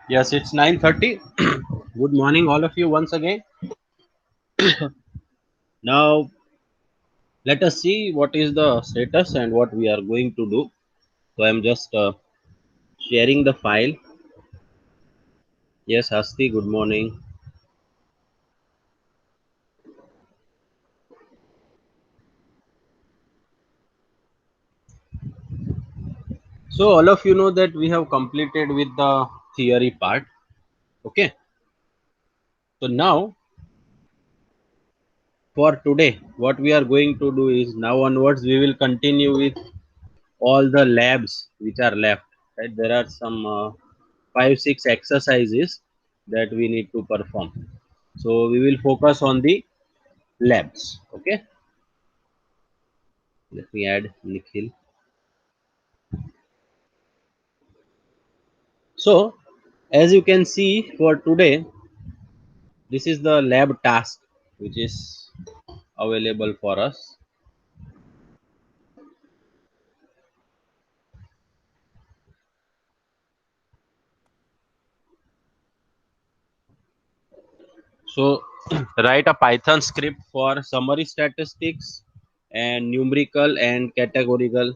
Yes, it's 9:30. Good morning, all of you, once again. Now, let us see what is the status and what we are going to do. So, I'm just sharing the file. Yes, Hasti, good morning. So, all of you know that we have completed with the theory part. Okay. So, now for today, what we are going to do is now onwards, we will continue with all the labs which are left. Right? There are some 5 6 exercises that we need to perform. So we will focus on the labs. Okay, let me add Nikhil. So as you can see for today, this is the lab task which is available for us. So write a Python script for summary statistics and numerical and categorical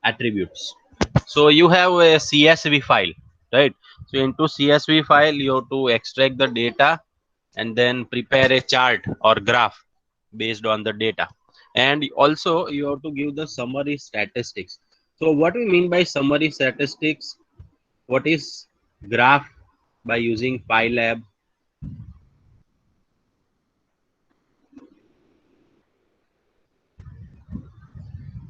attributes. So you have a CSV file, right? So into CSV file, you have to extract the data and then prepare a chart or graph based on the data. And also you have to give the summary statistics. So what we mean by summary statistics? What is graph by using PyLab?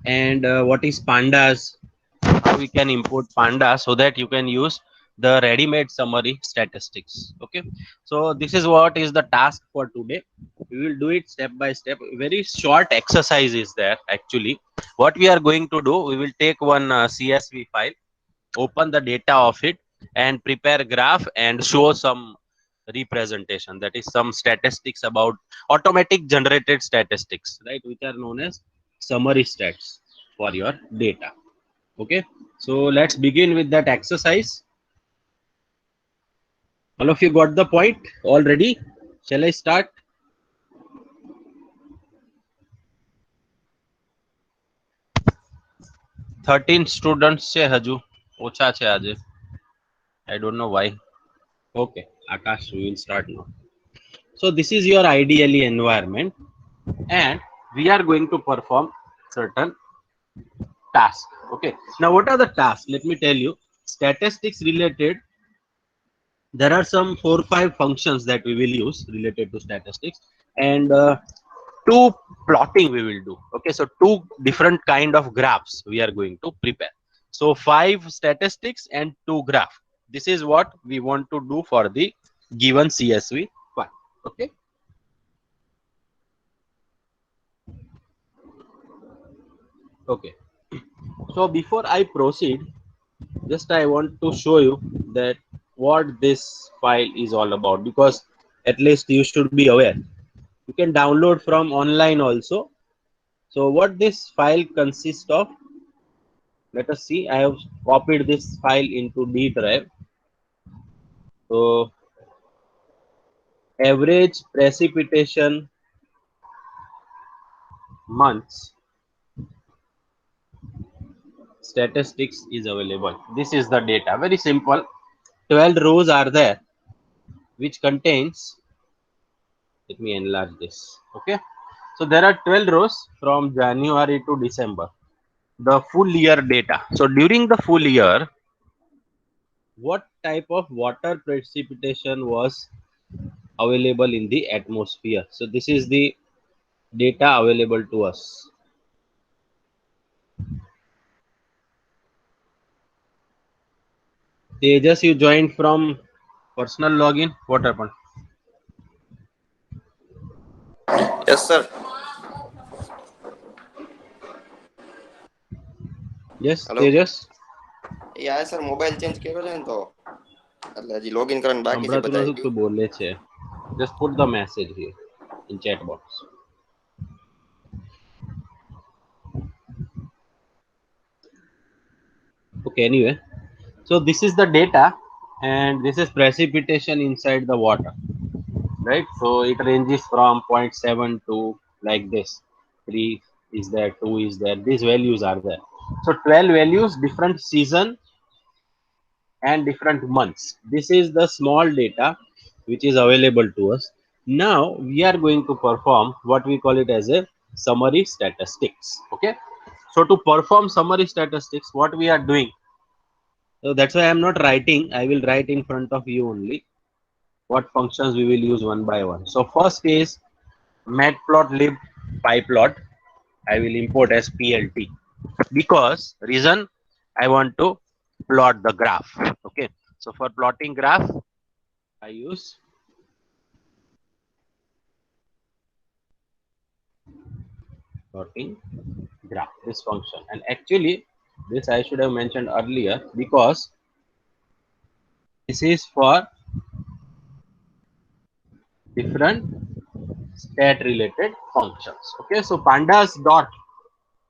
And what is pandas? How we can import panda so that you can use the ready-made summary statistics. Okay, so this is what is the task for today. We will do it step by step. Very short exercise is there. Actually, what we are going to do, we will take one CSV file, open the data of it, and prepare graph and show some representation, that is some statistics about automatic generated statistics, right, which are known as summary stats for your data. Okay, so let's begin with that exercise. All of you got the point already? Shall I start? 13 students છે હજુ ઓછા છે આજે. I don't know why. Okay, Akash, we will start now. So this is your ideally environment and we are going to perform certain tasks. Okay, now what are the tasks? Let me tell you. Statistics related, there are some 4 5 functions that we will use related to statistics, and two plotting we will do. Okay, so two different kind of graphs we are going to prepare. So 5 statistics and 2 graph. This is what we want to do for the given CSV file. Okay, okay. So before I proceed, just I want to show you that what this file is all about, because at least you should be aware. You can download from online also. So what this file consists of, let us see. I have copied this file into D drive. So average precipitation months statistics is available. This is the data. Very simple. 12 rows are there, which contains, let me enlarge this. Okay, so there are 12 rows from January to December, the full year data. So during the full year, what type of water precipitation was available in the atmosphere? So this is the data available to us. Tejas, you joined from personal login. What happened? Yes, sir. Yes, hello. Tejas. હા sir, mobile change કર્યો છે ને તો એટલે હજી login કરવાનું બાકી છે સંભળાતું બધા નથી આઈડી. તું બોલે છે. Just put the message here in chat box. Okay, anyway. So this is the data. and this is precipitation inside the water, right? So it ranges from 0.7 to like this. 3 is there, 2 is there. These values are there. So 12 values, different season and different months. This is the small data which is available to us. Now we are going to perform what we call it as a summary statistics. Okay. So to perform summary statistics, what we are doing, so that's why I am not writing. I will write in front of you only what functions we will use one by one. So first is matplotlib pyplot. I will import as plt because reason I want to plot the graph. Okay. So for plotting graph, I use plotting graph, this function. And actually, this I should have mentioned earlier because this is for different stat related functions. Okay, so pandas dot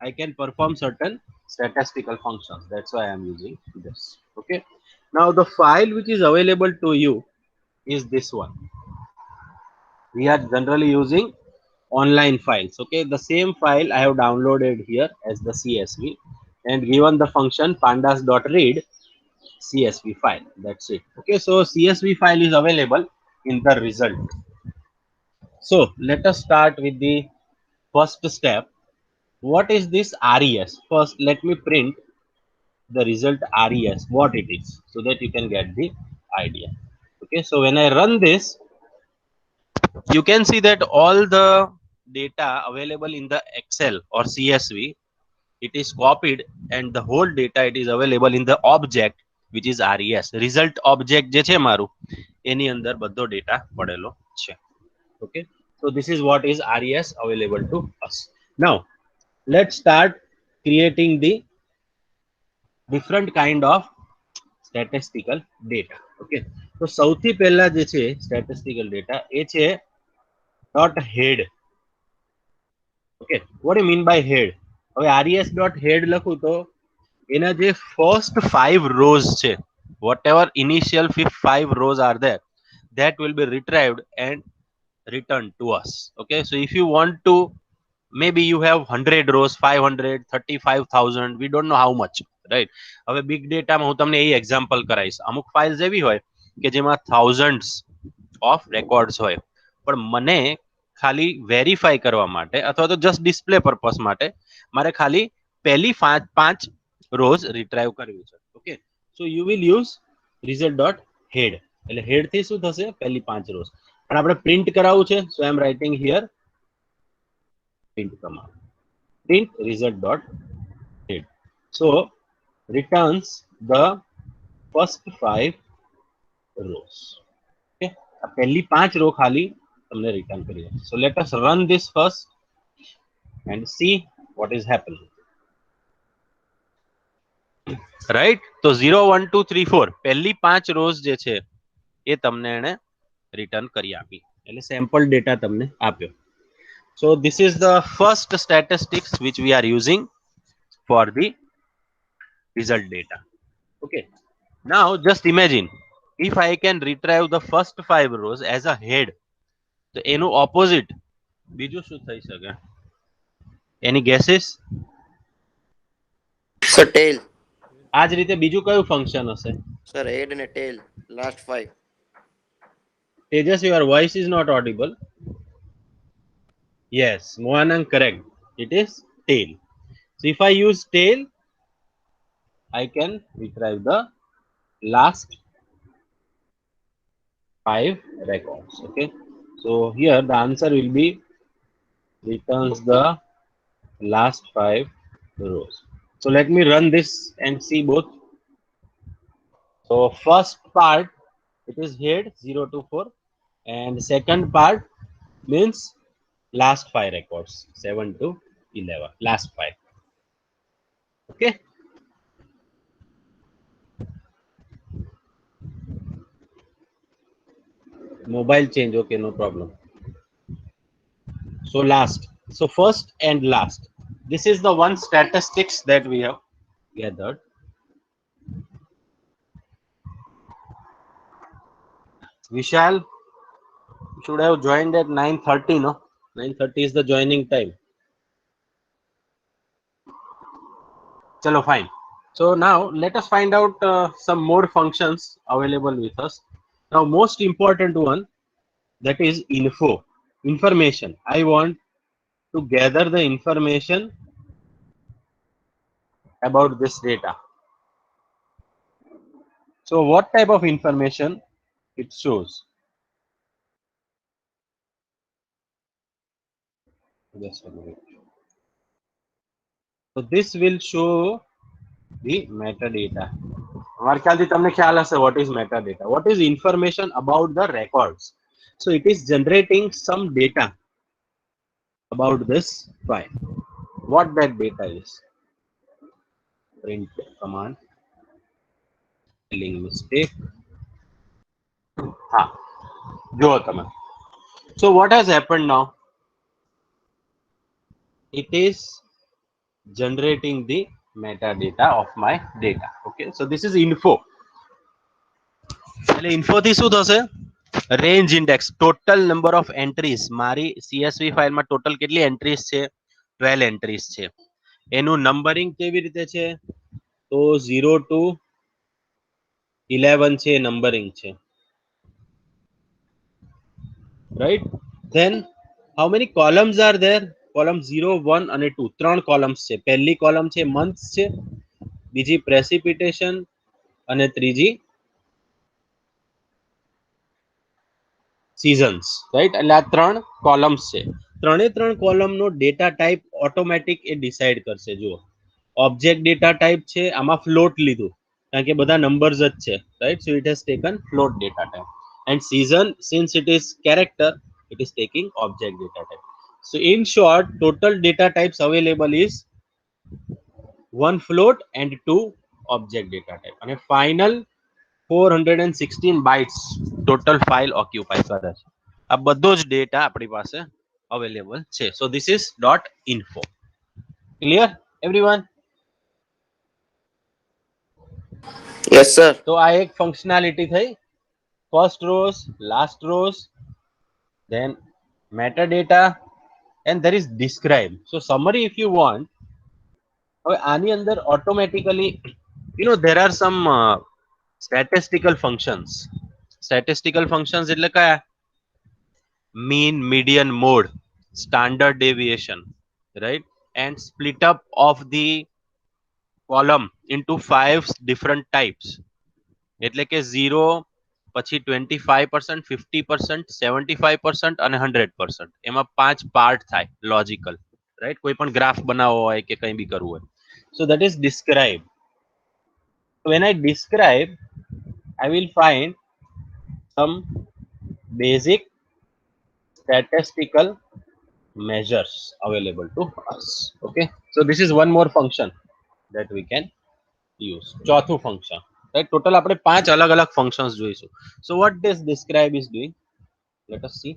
I can perform certain statistical functions. That's why I am using this. Okay, now the file which is available to you is this one. We are generally using online files. Okay, the same file I have downloaded here as the CSV and given the function pandas.read CSV file. That's it. Okay, so CSV file is available in the result. So let us start with the first step. What is this RES? First, let me print the result RES, what it is, so that you can get the idea. Okay, so when I run this, you can see that all the data available in the Excel or CSV, it is copied and the whole data it is available in the object which is RES. Result object જે છે મારું એની અંદર બધો data પડેલો છે. Okay, so this is what is RES available to us. Now let's start creating the different kind of statistical data. Okay, so સૌથી પહેલા જે છે statistical data એ છે dot head. Okay, what do you mean by head? હવે RES dot head લખું તો એના જે first 5 rows છે, whatever initial 5 rows are there, that will be retrieved and returned to us. Okay, so if you want to, maybe you have 100 rows, 500, 35,000, we don't know how much, right? હવે big data માં હું તમને એ example કરાવીશ. અમુક files એવી હોય કે જેમાં thousands of records હોય, પણ મને ખાલી વેરીફાઈ કરવા માટે અથવા તો જસ્ટ ડિસ્પ્લે પર્પસ માટે મારે ખાલી પહેલી પાંચ રોઝ રિટ્રાઈવ કરવી છે. Okay, so you will use result dot head. એટલે head થી શું થશે? પહેલી 5 રોઝ. પણ આપણે પ્રિન્ટ કરાવવું છે, so I am writing here print command. Print result dot head. So returns the first 5 rows. Okay, આ પહેલી 5 રો ખાલી તમને રિટર્ન કરી દેશે. So let us run this first and see what is happening. Right, તો 0 1 2 3 4 પહેલી 5 rose જે છે એ તમને એને રિટર્ન કરી આપી, એટલે સેમ્પલ ડેટા તમને આપ્યો. So this is the first statistics which we are using for the result data. Okay, now just imagine if I can retrieve the first 5 rows as a head, તો એનું opposite બીજું શું થઈ શકે? Any guesses? Sir ટેલ. આ જ રીતે બીજું કયું ફંક્શન હશે? સર હેડ અને ટેલ last 5. Tejas, your voice is not audible. Yes, Mohanang, correct. It is tail. So if I use tail, I can retrieve the last 5 records. Okay, so here the answer will be returns the last 5 rows. So let me run this and see both. So first part, it is head 0 to 4, and second part means last 5 records 7 to 11, last 5. Okay, mobile change, okay, no problem. So last, so first and last, this is the one statistics that we have gathered. Vishal should have joined at 9:30, no? 9:30 is the joining time. Chalo, fine. So now let us find out some more functions available with us. Now, most important one, that is information. I want to gather the information about this data. So what type of information it shows? Just a minute. So this will show the metadata. हमारे ख्याल से तुमने ख्याल हसे what is metadata? What is information about the records? So it is generating some data about this file. What that data is? Print command. Spelling mistake. हाँ, जो तमें. So what has happened now? It is generating the metadata of my data. Okay, so this is info. એટલે info થી શું થશે? Range index, total number of entries. મારી CSV ફાઇલમાં total કેટલી એન્ટ્રીઝ છે? 12 એન્ટ્રીઝ છે. એનું નંબરિંગ કેવી રીતે છે? તો 0 to 11 છે નંબરિંગ છે. Right? Then how many columns are there? Column 0, 1 અને 2, ત્રણ કોલમ્સ છે. પહેલી કોલમ છે મંથ્સ છે, બીજી પ્રેસિપિટેશન અને ત્રીજી सीजन्स. राइट? એટલે આ ત્રણ કોલમ્સ છે. ત્રણે ત્રણ કોલમનો ડેટા ટાઈપ ઓટોમેટિક એ ડિસાઈડ કરશે. જુઓ, ઓબ્જેક્ટ ડેટા ટાઈપ છે, આમાં ફ્લોટ લીધું કારણ કે બધા નંબર્સ જ છે. Right? So it has taken float data type. And season, since it is character, it is taking object data type. So in short, total data types available is 1 float and 2 object data type. અને final 416 bytes total file occupy કરે છે. આ બધો જ data આપણી પાસે available છે. So this is .info. Clear everyone? Yes sir. તો આ એક ફંક્શનાલિટી થઈ. First rose, last rose, then metadata, and there is describe. So summary if you want. હવે આની અંદર automatically, there are some statistical functions. Statistical functions એટલે કયા? mean, median, mode, standard deviation, right? And split up of the column into 5 different types. એટલે કે 0, પછી 25%, 50%, 75% અને 100%. એમાં 5 પાર્ટ થાય લોજિકલ. રાઈટ? કોઈ પણ ગ્રાફ બનાવવો હોય કે કંઈ બી કરવું હોય. So that is describe. When I describe, I will find some basic statistical measures available to us. Okay, so this is one more function that we can use. ચોથું function, right? Total આપણે 5 અલગ-અલગ functions જોઈશું. So what this describe is doing, let us see.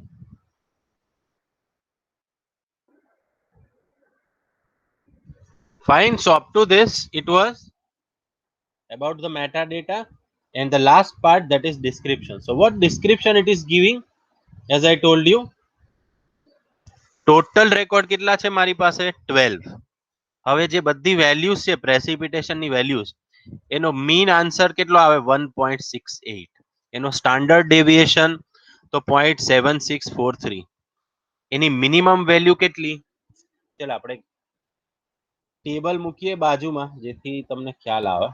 Fine. So up to this it was about the metadata, and the last part, that is description. So what description it is giving? As I told you, total record કેટલા છે મારી પાસે? 12. હવે જે બધી values છે પ્રેસિપિટેશનની values, એનો mean answer કેટલો આવે? 1.68. એનો સ્ટાન્ડર્ડ ડેવિએશન તો 0.7643. એની મિનિમમ વેલ્યુ કેટલી? ચાલો આપણે ટેબલ મૂકીએ બાજુમાં, જેથી તમને ખ્યાલ આવે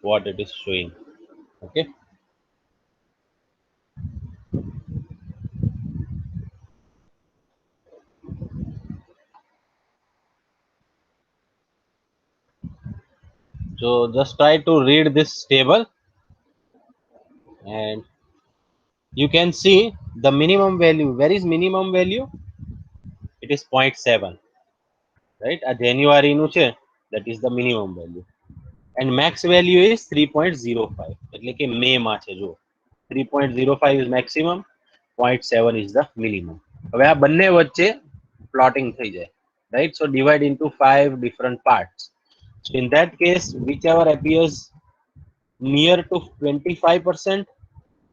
what it is showing. Okay, so just try to read this table and you can see the minimum value. Where is minimum value? It is 0.7, right? A January nu છે, that is the minimum value, and max value is 3.05. એટલે કે મે માં છે. જો 3.05 is maximum, 0.7 is the minimum. હવે આ બંને વચ્ચે plotting થઈ જાય, right? So divide into 5 different parts. So in that case, whichever appears near to 25%,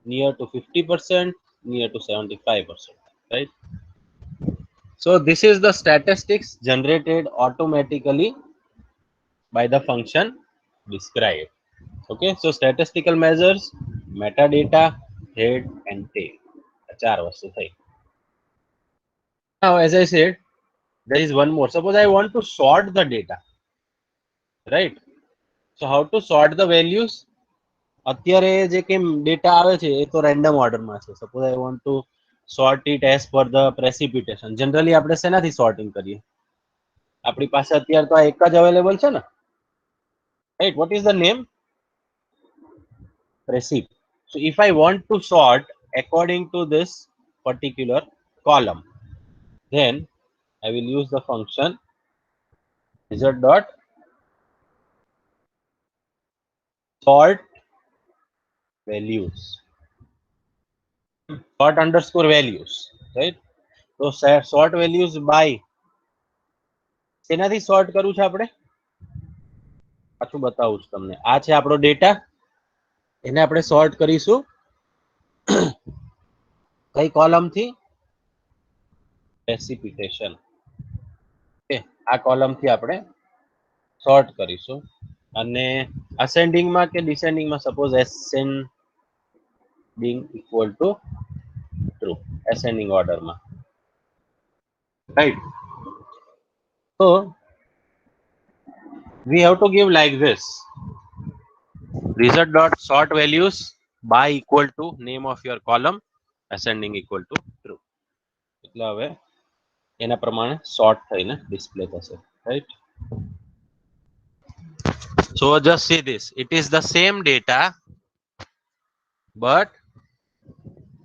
near to 50%, near to 75%, right? So this is the statistics generated automatically by the function describe. Okay, so statistical measures, metadata, head and tail. ચાર વસ્તુ થઈ. Now as I said, there is one more. Suppose I want to sort the data, right? So how to sort the values? અત્યારે જે કે data આવે છે એ તો random ઓર્ડરમાં છે. Suppose I want two sort it as per the precipitation. Generally આપણે શેનાથી sorting કરીએ? આપણી પાસે અત્યારે તો આ એક જ અવેલેબલ છે ને, right? What is the name? Precip. So if I want to sort according to this particular column, then I will use the function result dot sort values, sort underscore values, right? So sort values by શેનાથી sort કરવું છે આપણે? પાછું બતાવું છું તમને. આ છે આપણો ડેટા, એને આપણે sort કરીશું કઈ કોલમ થી? precipitation. ઓકે, આ કોલમ થી આપણે sort કરીશું અને ascending માં કે descending માં? Suppose ascending equal to true, ascending order માં, right? So we have to give like this, result dot sort values by equal to name of your column, ascending equal to true. એટલે હવે એના પ્રમાણે sort થઈને display થશે, right? So just see this, it is the same data but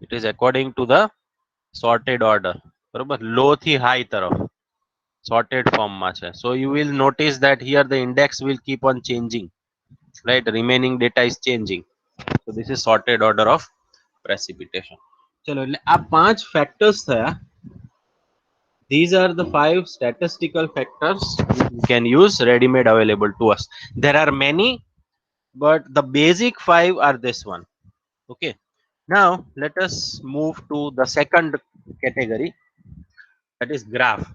it is according to the sorted order, બરોબર? low થી high તરફ sorted form માં છે. So you will notice that here the index will keep on changing, right? Remaining data is changing. So this is sorted order of precipitation. ચલો, એટલે આ 5 factors થયા. These are the 5 statistical factors we can use ready-made available to us. There are many, but the basic 5 are this one. Okay, now let us move to the second category, that is graph.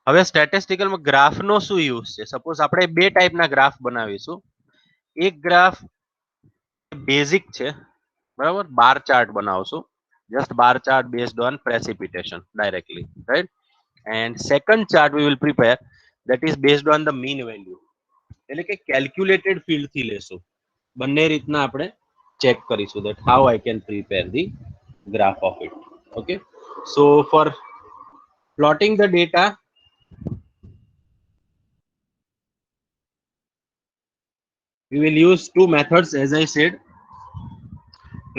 હવે statistical માં graph નો શું use છે? Suppose આપણે બે ટાઈપના graph બનાવીશું. એક graph basic છે, બરાબર? બાર ચાર્ટ બનાવશું, just bar chart based on precipitation directly, right? And second chart we will prepare, that is based on the mean value, એટલે કે calculated field થી લેશું. બંને રીતના આપણે check કરીશું that how I can prepare the graph of it. Okay, so for plotting the data, we will use two methods as I said.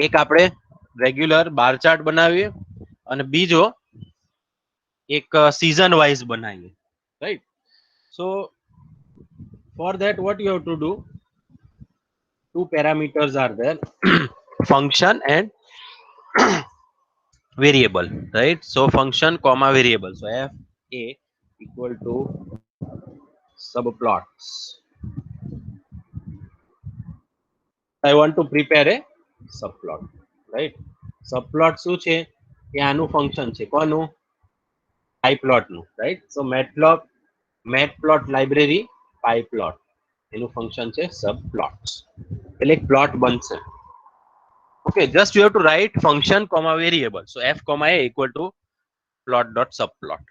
એક આપણે રેગ્યુલર બાર ચાર્ટ બનાવીએ અને બીજો એક season wise બનાવીએ, right? So for that what you have to do, two parameters are there, function and variable, right? So function comma variable. So f a equal to subplots. I want to prepare a subplot, right? Subplot શું છે? એ આનું function છે. કોનું? pyplot નું, right? So matplot library pyplot એનું function છે subplots, એટલે એક પ્લોટ બનશે. Okay, just you have to write function comma variable. So f comma a equal to plot dot subplot,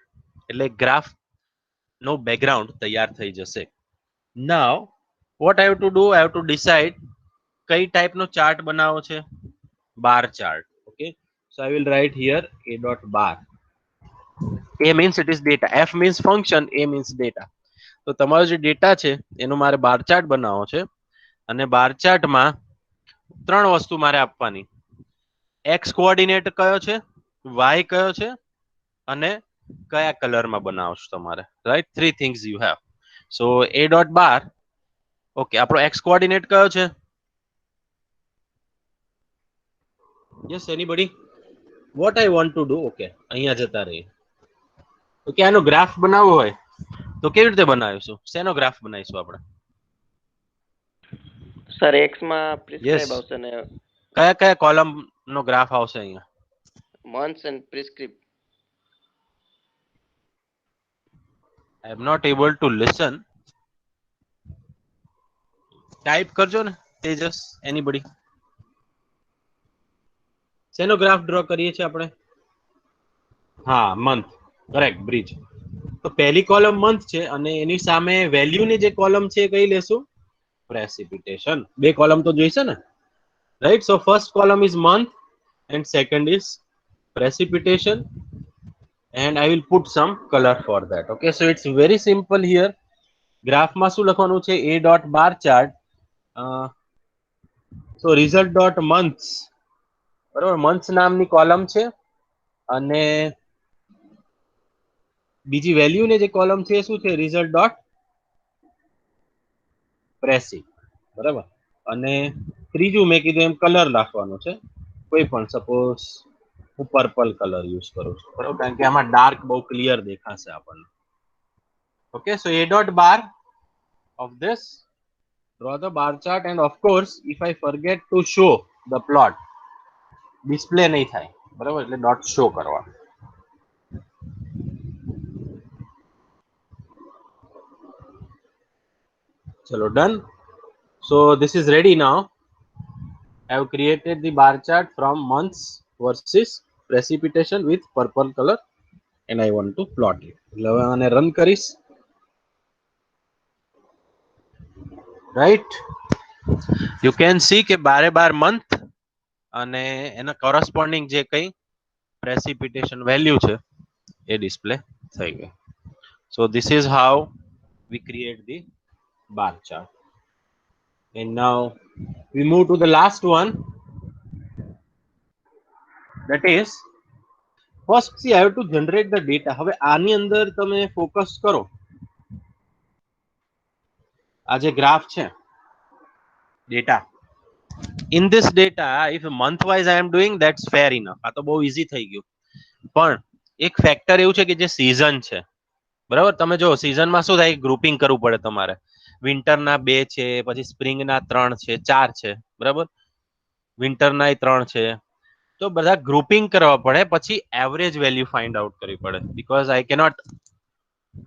એટલે graph no background તૈયાર થઈ જશે. Now what I have to do, I have to decide કઈ type નો chart બનાવવો છે? bar chart. Okay, so I will write here a dot bar. A means it is data, f means function, a means data. તો તમારો જે data છે એનો મારે bar chart બનાવવો છે અને બાર ચાર્ટમાં ત્રણ વસ્તુ મારે આપવાની. x કોઓર્ડિનેટ કયો છે, y કયો છે અને કયા કલરમાં બનાવશો તમારે, right? Three things you have. So a dot bar, okay, આપણો x કોઓર્ડિનેટ કયો છે? Yes, anybody? What I want to do, okay, અહીંયા જતા રહીએ. ઓકે, આનો ગ્રાફ બનાવવો હોય તો કેવી રીતે બનાવીશું? શેનો ગ્રાફ બનાવીશું આપણે? સર એક્સ માં પ્રિસ્ક્રાઇબ આવશે ને કયા કયા કોલમ નો ગ્રાફ આવશે અહીંયા? months and prescript. I am not able to listen. Type કરજો ને તેજસ, એનીબડી. શેનો ગ્રાફ ડ્રો કરીએ છીએ આપણે? હા, મંથ. Correct, bridge. તો પહેલી કોલમ મંથ છે અને એની સામે વેલ્યુ ની જે કોલમ છે એ કઈ લેશું? પ્રેસિપિટેશન. બે કોલમ તો જોઈશે ને, right? So first column is month and second is precipitation, and I will put some color for that. Okay, so it's very simple here. Graph માં શું લખવાનું છે? a dot bar chart. so result dot months, બરાબર, months નામની column છે અને બીજી value ને જે કોલમ છે શું છે? result dot પ્રેસી, બરાબર. અને ત્રીજું મેં કીધું એમ કલર રાખવાનો છે, કોઈ પણ, સપોઝ હું પર્પલ કલર યુઝ કરું છું, બરાબર, કારણ કે આમાં ડાર્ક બહુ ક્લિયર દેખાશે આપણને. Okay, so a dot bar of this, draw the bar chart, and of course if I forget to show the plot, display નહીં થાય, બરાબર, એટલે ડોટ શો કરવા. ચલો, done. So this is ready now. I have created the bar chart from months versus precipitation with purple color, and I want to plot it. એટલે હવે આને run કરીશ, right? You can see કે બારે બાર month અને એના corresponding જે કઈ precipitation value છે એ ડિસ્પ્લે થઈ ગઈ. So this is how we create the bar chart. And now we move to the last one, that is first see I have to generate the data. હવે આની અંદર તમે focus કરો, આ જે ગ્રાફ છે, data, in this data if month wise I am doing, that's fair enough. આ તો બહુ ઈઝી થઈ ગયું. પણ એક ફેક્ટર એવું છે કે જે સીઝન છે, બરાબર, તમે જો સીઝનમાં શું થાય, ગ્રુપિંગ કરવું પડે તમારે. વિન્ટરના 2 છે, પછી સ્પ્રિંગના 3 છે, 4 છે, બરાબર, વિન્ટરના 3 છે, તો બધા ગ્રુપિંગ કરવા પડે, પછી એવરેજ વેલ્યુ ફાઇન્ડ આઉટ કરવી પડે, because I cannot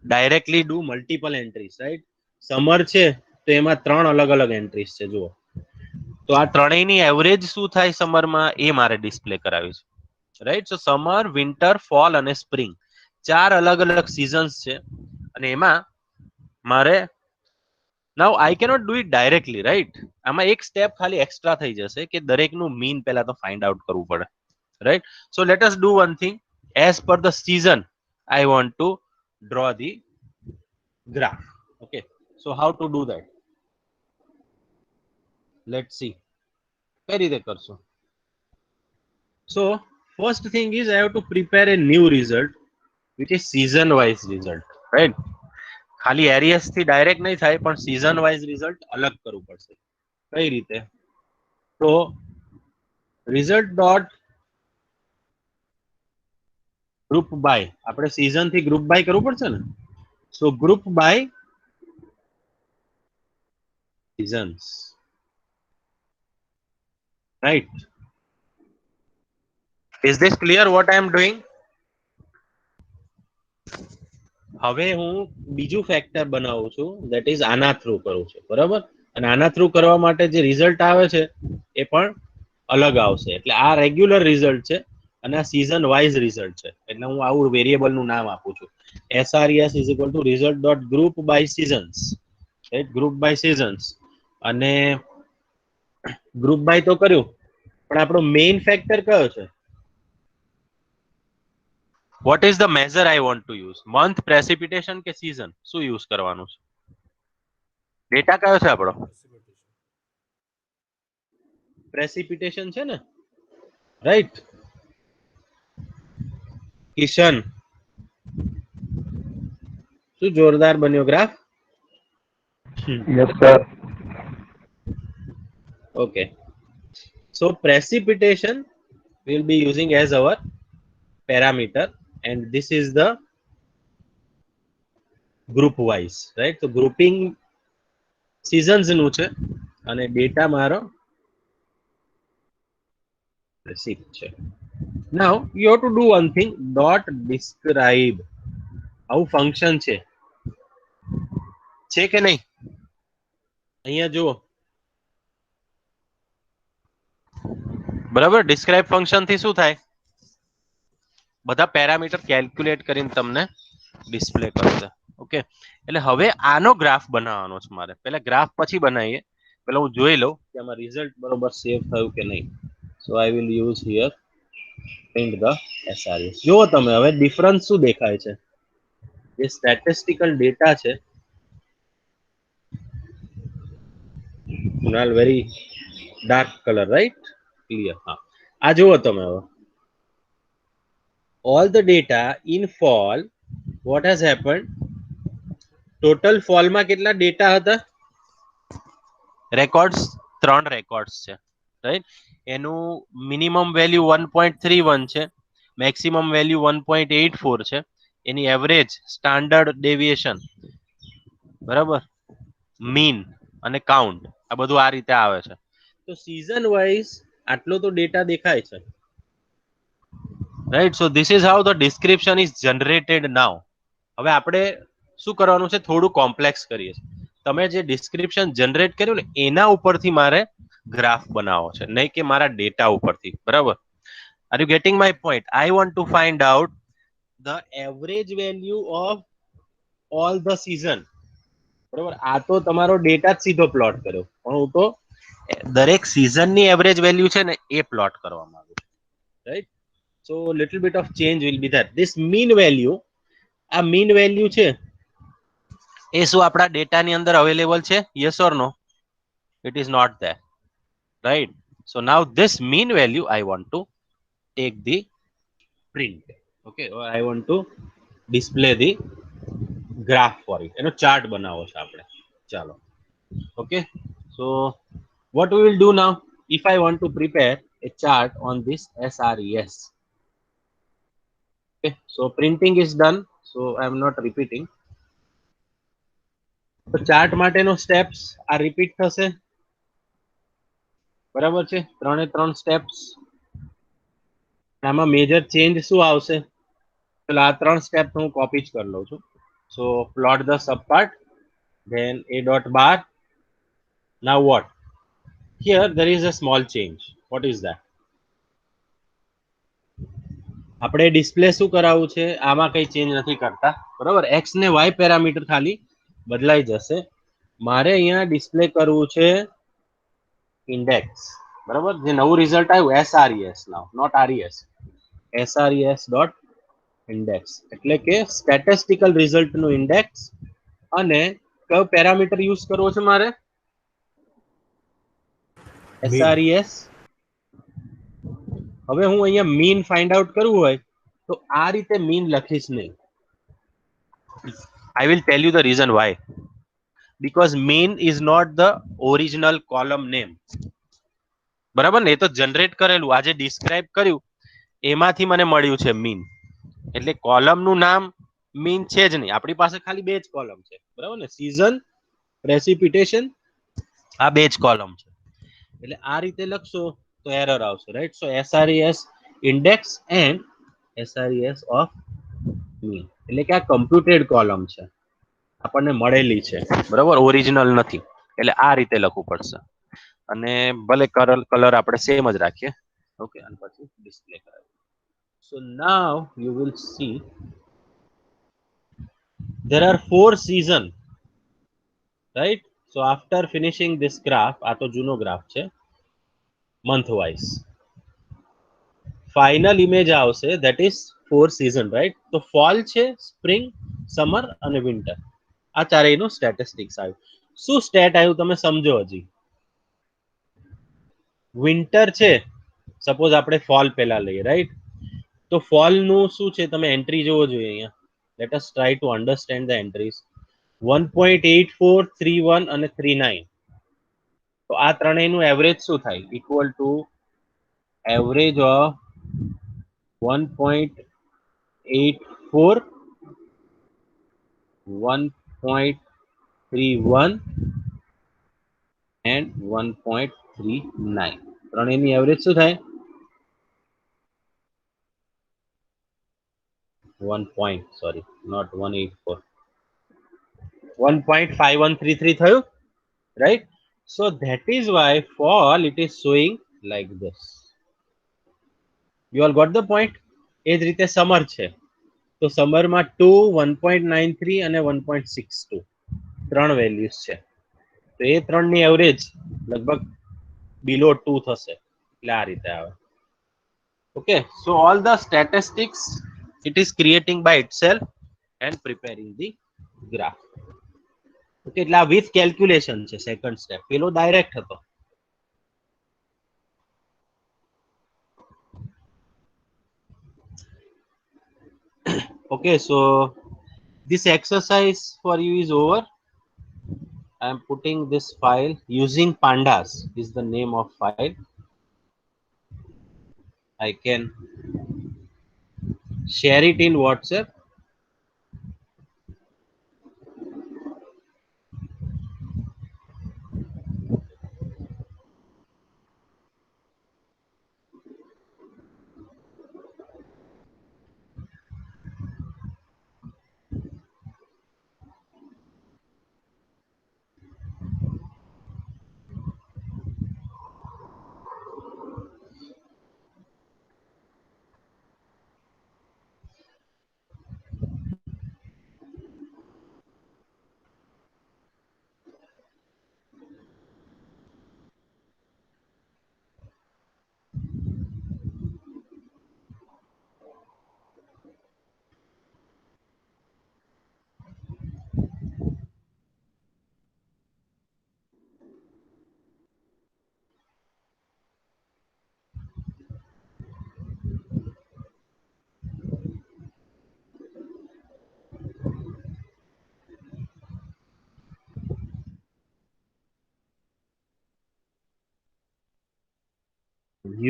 directly do multiple entries, right? Summer છે તો એમાં 3 અલગ અલગ એન્ટ્રીઝ છે, જુઓ. તો આ ત્રણેયની એવરેજ શું થાય સમરમાં એ મારે ડિસ્પ્લે કરાવી છે, right? So summer, winter, fall અને સ્પ્રિંગ 4 અલગ અલગ સિઝન્સ છે અને એમાં મારે now I cannot do it directly, right? આમાં એક સ્ટેપ ખાલી એક્સ્ટ્રા થઈ જશે કે દરેકનું મીન પહેલા તો ફાઇન્ડ આઉટ કરવું પડે, right? So let us do one thing. As per the season I want to draw the graph. Okay, so how to do that? Let's see કઈ રીતે કરશો. So first thing is I have to prepare A new result which is season wise result, right? ખાલી arrears થી direct નહીં થાય, પણ season wise result અલગ કરવું પડશે. કઈ રીતે? તો રિઝલ્ટ ડોટ ગ્રુપ બાય, આપણે સીઝન થી ગ્રુપ બાય કરવું પડશે ને. So group by seasons, right? Is this clear what I am doing? હવે હું બીજું ફેક્ટર બનાવું છું, ધેટ ઇઝ આના થ્રુ કરું છું, બરાબર? અને આના થ્રુ કરવા માટે જે રિઝલ્ટ આવે છે એ પણ અલગ આવશે. એટલે આ રેગ્યુલર રિઝલ્ટ છે અને આ સીઝન વાઇઝ રિઝલ્ટ છે, એટલે હું આવું વેરિયેબલ નું નામ આપું છું. SRES is equal to result dot group by seasons, right? Group by seasons. અને ગ્રુપ બાય તો કર્યું, પણ આપણો મેઇન ફેક્ટર કયો છે? What is the measure I want to use? Month, precipitation કે season? શું યુઝ કરવાનું છે? ડેટા કયો છે આપણો? પ્રેસિપિટેશન છે ને, રાઈટ? કિશન, શું જોરદાર બન્યો graph. Yes, sir. Okay, so precipitation we'll be using as our parameter, and this is the group wise, right? So grouping seasons નું છે અને ડેટા મારો receipt છે. Now you have to do one thing, dot describe. આવું function છે કે નહીં? અહીંયા જુઓ, બરાબર. ડિસ્ક્રાઇબ ફંક્શન થી શું થાય? બધા પેરામીટર કેલ્ક્યુલેટ કરીને તમને ડિસ્પ્લે કરશે. ઓકે, એટલે હવે આનો ગ્રાફ બનાવવાનો છે મારે. પહેલા ગ્રાફ પછી બનાવીએ. પહેલા હું જોઈ લઉં કે આમાં રિઝલ્ટ બરોબર સેવ થયું કે નહીં. So I will use here print the SRS. જો તમે હવે ડિફરન્સ શું દેખાય છે? જે સ્ટેટિસ્ટિકલ ડેટા છે, Kunal very dark colour, right? Clear. હા, આ જુઓ તમે હવે. All the data in fall, what has happened? Total ફોલમાં કેટલા ડેટા હતા? રેકોર્ડ્સ 3 રેકોર્ડ્સ છે, રાઈટ? એનું મિનિમમ વેલ્યુ 1.31 છે, મેક્સિમમ વેલ્યુ 1.84 છે. એની એવરેજ, સ્ટાન્ડર્ડ ડેવિએશન, બરાબર, મીન અને કાઉન્ટ, આ બધું આ રીતે આવે છે. તો સીઝન વાઇઝ આટલો તો ડેટા દેખાય છે, right? So this is how the description is generated now. હવે આપણે શું કરવાનું છે? થોડું કોમ્પ્લેક્સ કરીએ છીએ. તમે જે ડિસ્ક્રિપ્શન જનરેટ કર્યું ને એના ઉપરથી મારે ગ્રાફ બનાવવો છે, નહીં કે મારા ડેટા ઉપરથી. બરાબર? Are you getting my point? I want to find out the average value of all the season. બરાબર? આ તો તમારો ડેટા જ સીધો પ્લોટ કર્યો, પણ હું તો દરેક સીઝનની એવરેજ વેલ્યુ છે ને એ પ્લોટ કરવા માંગુ છું, right? So little bit of change will be that. This mean value, આ મીન વેલ્યુ છે એ શું આપણા ડેટાની અંદર અવેલેબલ છે? Yes or no? It is not there, right? So now this mean value I want to take the print. Okay, or I want to display the graph for it. એનો chart બનાવવો છે આપણે. ચાલો, okay. So what we will do now, if I want to prepare a chart on this SRES. Okay, so printing is done, so I am not repeating. તો chart માટેનો steps આ repeat થશે, બરાબર છે? 3 સ્ટેપ્સ. આમાં major change શું આવશે? પેલા આ 3 સ્ટેપ હું કોપી જ કરી લઉં છું. So plot the subpart, then a dot bar. Now what? Here there is a small change. What is that? આપણે ડિસ્પ્લે શું કરાવવું છે? આમાં કઈ ચેન્જ નથી કરતા, બરાબર? એક્સ ને વાય પેરામીટર ખાલી બદલાઈ જશે. મારે અહીંયા ડિસ્પ્લે કરવું છે ઇન્ડેક્સ, બરાબર? જે નવું રિઝલ્ટ આવ્યું SRES, now not RES, SRES dot index, એટલે કે સ્ટેટિસ્ટિકલ રિઝલ્ટ નું ઇન્ડેક્સ. અને કયો પેરામીટર યુઝ કરવો છે મારે? SRES. હવે હું અહીંયા મીન ફાઇન્ડ આઉટ કરવું હોય તો આ રીતે મીન લખીશ નહીં. I will tell you the reason why. Because mean is not the original column name. બરાબર ને? એ તો જનરેટ કરેલું, આજે ડિસ્ક્રાઇબ કર્યું એમાંથી મને મળ્યું છે મીન. એટલે કોલમનું નામ મીન છે જ નહીં. આપણી પાસે ખાલી 2 જ કોલમ છે, બરાબર ને? સીઝન, પ્રેસિપિટેશન, આ 2 જ કોલમ છે. એટલે આ રીતે લખશો તો એરર આવશે, right? So SRES index and SRES of mean, એટલે કે આ કમ્પ્યુટેડ કોલમ છે, આપણને મળેલી છે, બરાબર? ઓરિજિનલ નથી. એટલે આ રીતે લખવું પડશે. અને ભલે કલર આપણે સેમ જ રાખીએ. ઓકે, અને પછી ડિસ્પ્લે કરાવીએ. So now you will see there are 4 season, right? So after finishing this graph, આ તો જૂનો ગ્રાફ છે, month wise ફાઇનલ ઇમેજ આવશે, that is 4 season, right? તો ફોલ છે, સ્પ્રિંગ, સમર અને વિન્ટર, આ ચારેયનું સ્ટેટિસ્ટિક્સ આવ્યું. શું સ્ટેટ આવ્યું તમે સમજો. હજી વિન્ટર છે, સપોઝ આપણે ફોલ પહેલા લઈએ, રાઈટ? તો ફોલ નું શું છે? તમે એન્ટ્રી જોવો જોઈએ અહીંયા. Let us try to understand the entries. 1.84, 31 અને 39. તો આ ત્રણેયનું એવરેજ શું થાય? Equal to average of 1.84, 1.31 and 1.39. ત્રણેયની એવરેજ શું થાય? 1 point, sorry, not 184. 1.5133 થયું, right? So that is why fall it is showing like this. You all got the point? એ જ રીતે સમર છે તો સમરમાં 2, 1.93 અને 1.62 ત્રણ વેલ્યુઝ છે તો એ ત્રણની એવરેજ લગભગ બિલો 2 થશે એટલે આ રીતે આવે. Okay, so all the statistics it is creating by itself and preparing the graph. Okay, એટલે આ with calculation છે સેકન્ડ સ્ટેપ, પેલો ડાયરેક્ટ હતો. Okay, so this exercise for you is over. I am putting this file using pandas is the name of file. I can share it in WhatsApp.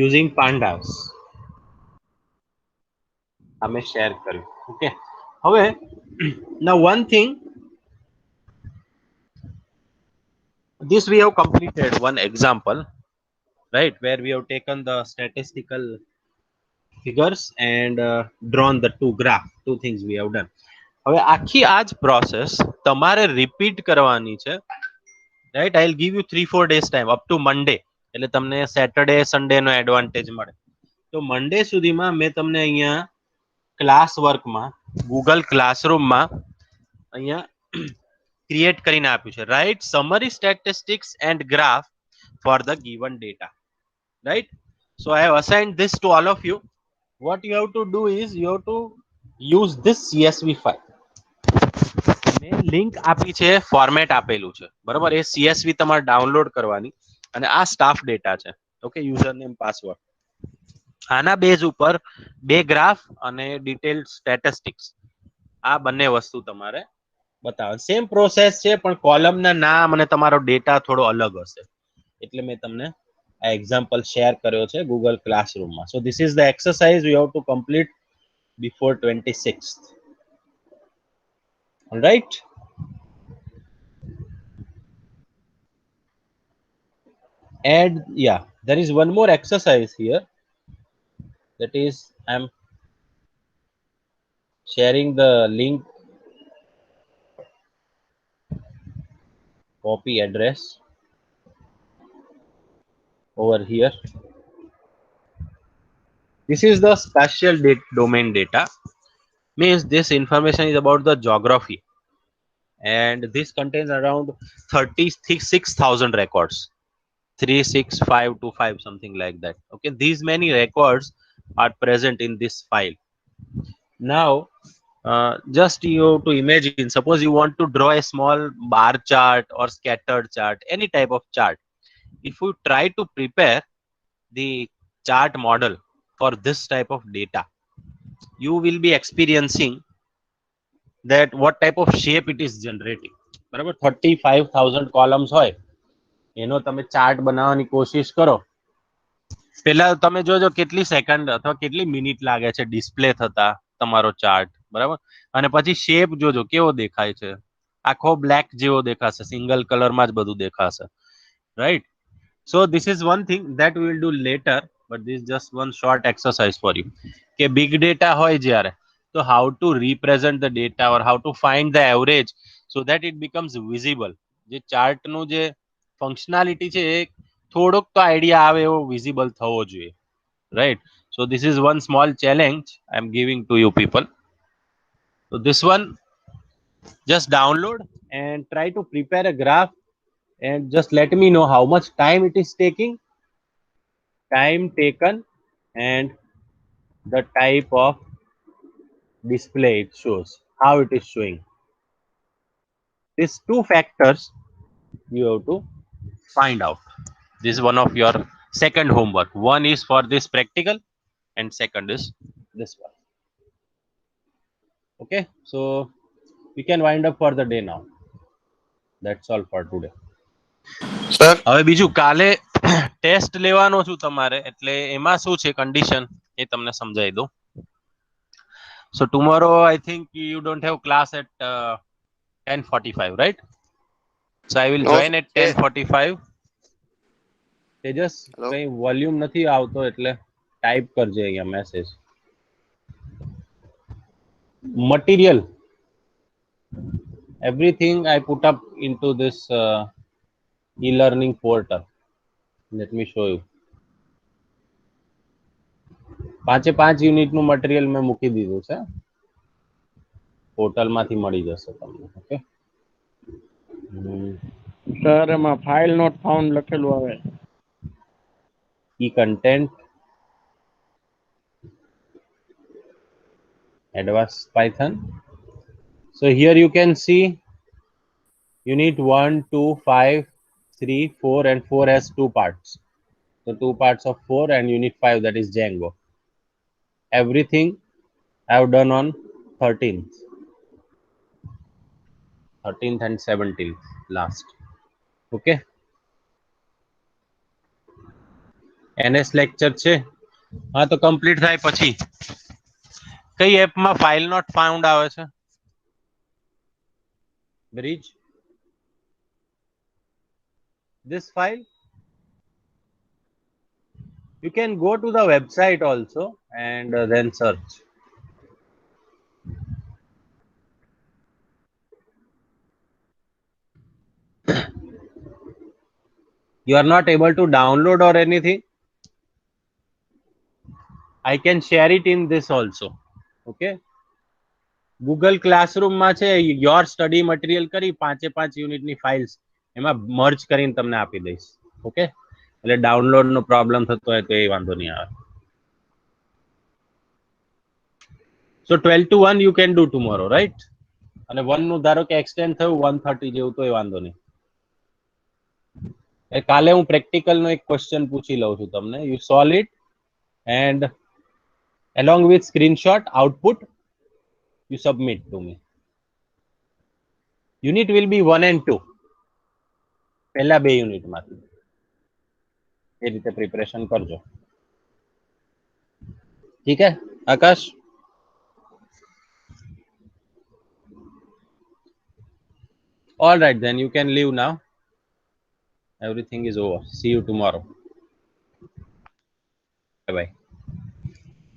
Using pandas અમે share કર્યું. Okay, હવે now one thing, this we have completed one example, right, where we have taken the statistical figures and drawn the two graph, two things we have done. હવે આખી આ જ process તમારે repeat કરવાની છે, right. I will give you 3-4 days time up to Monday, એટલે તમને Saturday Sunday નો advantage મળે. તો મંડે સુધીમાં મેં તમને અહીંયા ક્લાસ વર્કમાં ગૂગલ ક્લાસરૂમમાં અહીંયા ક્રિએટ કરીને આપ્યું છે, right. Summary statistics and graph for the given data, right. So I have assigned this to all of you. what you have to do is you have to use this csv file. મેં link આપી છે, format આપેલું છે, બરાબર. એ csv તમારે download કરવાની અને આ સ્ટાફ ડેટા છે. Okay, user name password. આના બેઝ ઉપર બે ગ્રાફ અને ડિટેલ્ડ સ્ટેટિસ્ટિક્સ, આ બંને વસ્તુ તમારે બતાવે. સેમ પ્રોસેસ છે પણ કોલમના નામ અને તમારો ડેટા થોડો અલગ હશે, એટલે મેં તમને આ એક્ઝામ્પલ શેર કર્યો છે ગૂગલ ક્લાસરૂમમાં. So this is the exercise you have to complete before 26th. All right. And yeah, there is one more exercise here, that is I'm sharing the link, copy address over here. This is the spatial domain data, means this information is about the geography, and this contains around 36,000 records, 36525 something like that. Okay, these many records are present in this file. Now just you have to imagine, suppose you want to draw a small bar chart or scattered chart, any type of chart. If you try to prepare the chart model for this type of data, you will be experiencing that what type of shape it is generating. બરાબર, 35,000 columns હોય, એનો તમે chart બનાવવાની કોશિશ કરો, પેલા તમે જોજો કેટલી સેકન્ડ અથવા કેટલી મિનિટ લાગે છે ડિસ્પ્લે થતા તમારો ચાર્ટ, બરાબર. અને પછી શેપ જોજો કેવો દેખાય છે, આખો બ્લેક જેવો દેખાશે, સિંગલ કલરમાં જ બધું દેખાશે, right. So this is one thing that we will do later, but this is just one short exercise for you. કે બિગ ડેટા હોય જ્યારે, So how to represent the data or how to find the average so that it becomes visible. જે chart નું જે functionality છે એ થોડોક તો idea આવે એવો વિઝિબલ થવો જોઈએ, right? So this is one small challenge I am giving to you people. So this one, just download and try to prepare a graph and just let me know how much time it is taking, time taken, and the type of display it shows, how it is showing. These two factors you have to find out. This is one of your second homework. One is for this practical and second is this one. Okay, so we can wind up for the day now. That's all for today. Sir હવે બીજું કાલે test લેવાનો છું તમારે, એટલે એમાં શું છે કન્ડિશન એ તમને સમજાવી દઉં. So tomorrow I think you don't have class at 10:45, right? So I will No, join at sir. 10:45. Tejas Hello? કઈ વોલ્યુમ નથી આવતો એટલે ટાઈપ કરજે અહીંયા message. Material, everything I put up into this e-learning portal. Let me show you. 5 unit નું material મેં મૂકી દીધું છે, પોર્ટલ માંથી મળી જશે તમને. ઓકે સર એમાં ફાઇલ નોટ ફાઉન્ડ લખેલું આવે. key content, advanced Python. So here you can see unit 1, 2, 5, 3, 4 and 4 has 2 parts. So 2 parts of 4 and unit 5, that is Django. Everything I have done on 13th and 17th last. Okay, NS lecture છે. હા તો complete થાય પછી કઈ એપમાં file not found આવે છે? Bridge, this file you can go to the website also and then search. You are not able to download or anything, I can share it in this also. Okay, Google Classroom માં છે your study material કરી 5 unit ની files એમાં merge કરીને તમને આપી દઈશ. Okay, એટલે ડાઉનલોડ નો પ્રોબ્લેમ થતો હોય તો એ વાંધો નહીં આવે. So 12 to 1 you can do tomorrow, right? અને 1 નું ધારો કે એક્સટેન્ડ થયું 1:30 જેવું તો એ વાંધો નહીં. કાલે હું પ્રેક્ટિકલ નો એક ક્વેશ્ચન પૂછી લઉં છું તમને. You solve it and along with screenshot output you submit to me. Unit will be 1 and 2, પહેલા 2 યુનિટ માંથી એ રીતે પ્રિપરેશન કરજો. ઠીક હે આકાશ? All right, then you can leave now. Everything is over. See you tomorrow. Bye bye.